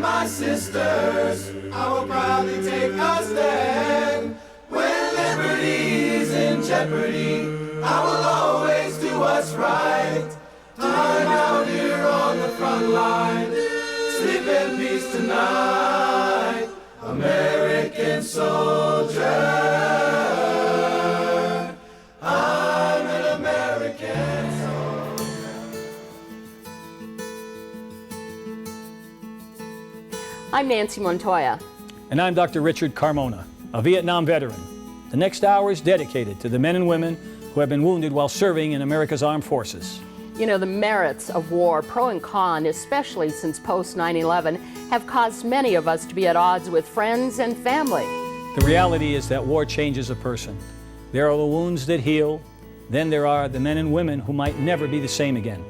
and my sisters, I will proudly take a stand. When liberty is in jeopardy, I will always do what's right. I'm out here on the front line, sleep in peace tonight, American soldier. I'm an American soldier. I'm Nancy Montoya. And I'm Dr. Richard Carmona, a Vietnam veteran. The next hour is dedicated to the men and women who have been wounded while serving in America's armed forces. You know, the merits of war, pro and con, especially since post 9/11, have caused many of us to be at odds with friends and family. The reality is that war changes a person. There are the wounds that heal, then there are the men and women who might never be the same again.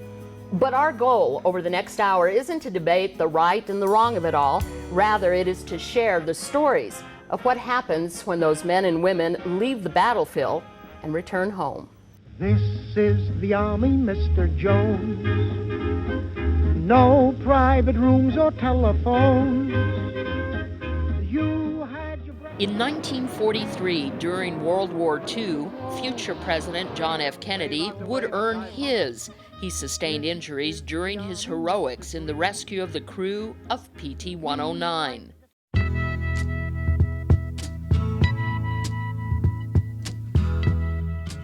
But our goal over the next hour isn't to debate the right and the wrong of it all. Rather, it is to share the stories of what happens when those men and women leave the battlefield and return home. This is the Army, Mr. Jones. No private rooms or telephones. You had your In 1943, during World War II, future President John F. Kennedy would earn his. He sustained injuries during his heroics in the rescue of the crew of PT-109.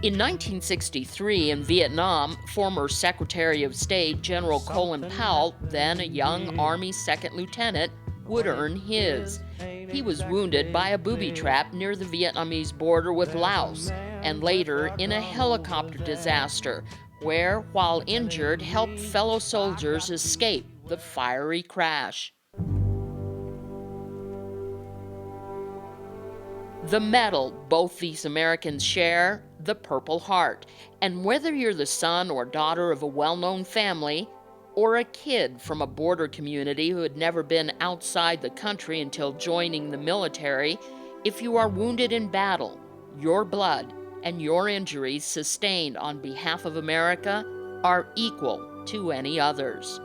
In 1963, in Vietnam, former Secretary of State General Colin Powell, then a young Army second lieutenant, would earn his. He was wounded by a booby trap near the Vietnamese border with Laos, and later in a helicopter disaster, where, while injured, helped fellow soldiers escape the fiery crash. The medal both these Americans share, the Purple Heart, and whether you're the son or daughter of a well-known family, or a kid from a border community who had never been outside the country until joining the military, if you are wounded in battle, your blood and your injuries sustained on behalf of America are equal to any others.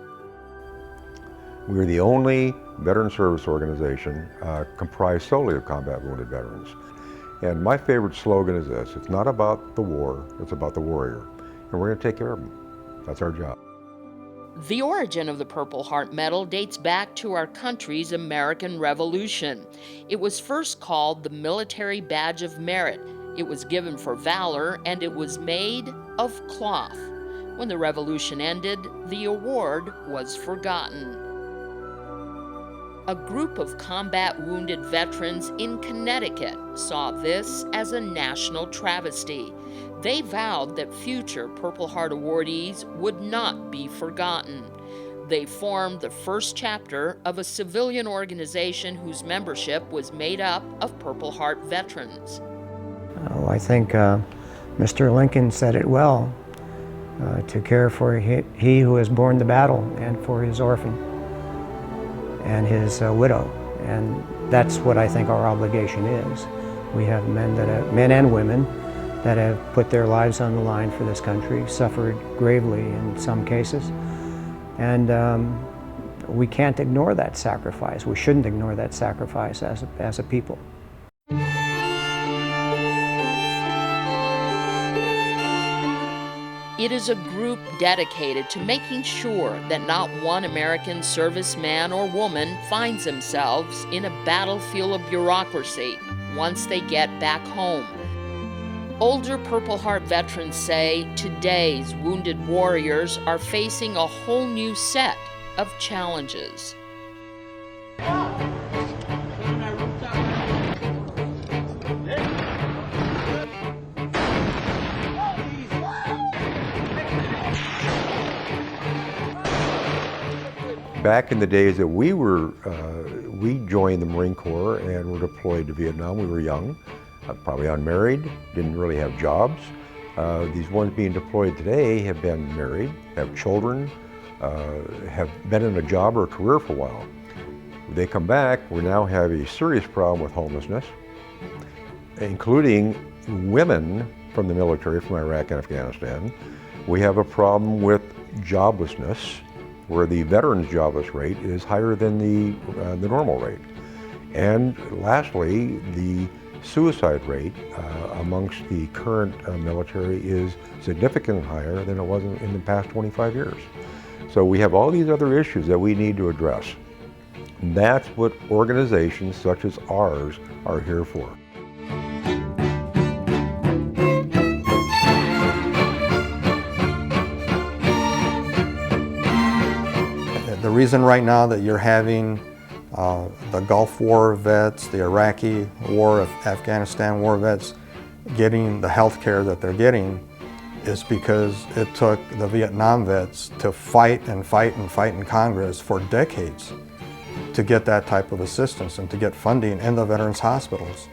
We're the only veteran service organization comprised solely of combat wounded veterans. And my favorite slogan is this: it's not about the war, it's about the warrior. And we're going to take care of them. That's our job. The origin of the Purple Heart Medal dates back to our country's American Revolution. It was first called the Military Badge of Merit. It was given for valor, and it was made of cloth. When the revolution ended, the award was forgotten. A group of combat wounded veterans in Connecticut saw this as a national travesty. They vowed that future Purple Heart awardees would not be forgotten. They formed the first chapter of a civilian organization whose membership was made up of Purple Heart veterans. I think Mr. Lincoln said it well, to care for he who has borne the battle and for his orphan and his widow. And that's what I think our obligation is. We have men and women that have put their lives on the line for this country, suffered gravely in some cases. And we can't ignore that sacrifice. We shouldn't ignore that sacrifice as a people. It is a group dedicated to making sure that not one American serviceman or woman finds themselves in a battlefield of bureaucracy once they get back home. Older Purple Heart veterans say today's wounded warriors are facing a whole new set of challenges. Back in the days that we joined the Marine Corps and were deployed to Vietnam, we were young, probably unmarried, didn't really have jobs. These ones being deployed today have been married, have children, have been in a job or a career for a while. When they come back, we now have a serious problem with homelessness, including women from the military from Iraq and Afghanistan. We have a problem with joblessness. where the veterans jobless rate is higher than the normal rate. And lastly, the suicide rate amongst the current military is significantly higher than it was in the past 25 years. So we have all these other issues that we need to address. And that's what organizations such as ours are here for. The reason right now that you're having the Gulf War vets, the Iraqi War, Afghanistan War vets getting the health care that they're getting is because it took the Vietnam vets to fight and fight and fight in Congress for decades to get that type of assistance and to get funding in the veterans hospitals.